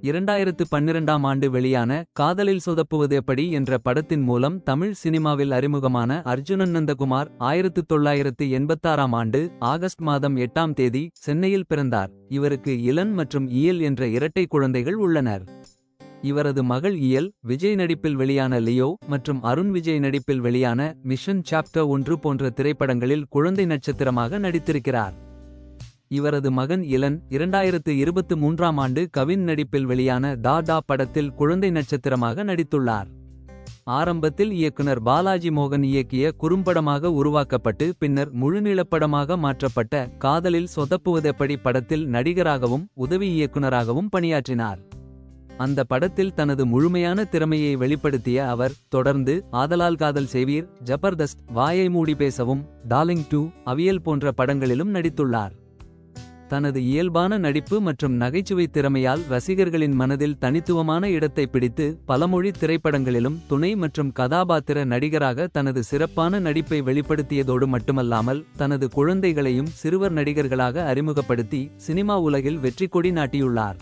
2012ஆம் ஆண்டு வெளியான காதலில் சொதப்புவது எப்படி என்ற படத்தின் மூலம் தமிழ் சினிமாவில் அறிமுகமான அர்ஜுனன் நந்தகுமார் 1986ஆம் ஆண்டு ஆகஸ்ட் மாதம் 8ஆம் தேதி சென்னையில் பிறந்தார். இவருக்கு இளன் மற்றும் இயல் என்ற இரட்டை குழந்தைகள் உள்ளனர். இவரது மகள் இயல் விஜய் நடிப்பில் வெளியான லியோ மற்றும் அருண் விஜய் நடிப்பில் வெளியான மிஷன் சாப்டர் 1 போன்ற திரைப்படங்களில் குழந்தை நட்சத்திரமாக நடித்திருக்கிறார். இவரது மகன் இளன் 2023ஆம் ஆண்டு கவின் நடிப்பில் வெளியான டா டா படத்தில் குழந்தை நட்சத்திரமாக நடித்துள்ளார். ஆரம்பத்தில் இயக்குனர் பாலாஜி மோகன் இயக்கிய குறும்படமாக உருவாக்கப்பட்டு பின்னர் முழுநீளப்படமாக மாற்றப்பட்ட காதலில் சொதப்புவதெப்படி படத்தில் நடிகராகவும் உதவி இயக்குனராகவும் பணியாற்றினார். அந்த படத்தில் தனது முழுமையான திறமையை வெளிப்படுத்திய அவர் தொடர்ந்து ஆதலால் காதல் செய்வீர், ஜபர்தஸ்த், வாயை மூடி பேசவும், டார்லிங் 2, அவியல் போன்ற படங்களிலும் நடித்துள்ளார். தனது இயல்பான நடிப்பு மற்றும் நகைச்சுவை திறமையால் ரசிகர்களின் மனதில் தனித்துவமான இடத்தை பிடித்து பலமொழி திரைப்படங்களிலும் துணை மற்றும் கதாபாத்திர நடிகராக தனது சிறப்பான நடிப்பை வெளிப்படுத்தியதோடு மட்டுமல்லாமல் தனது குழந்தைகளையும் சிறுவர் நடிகர்களாக அறிமுகப்படுத்தி சினிமா உலகில் வெற்றிக்கொடி நாட்டியுள்ளார்.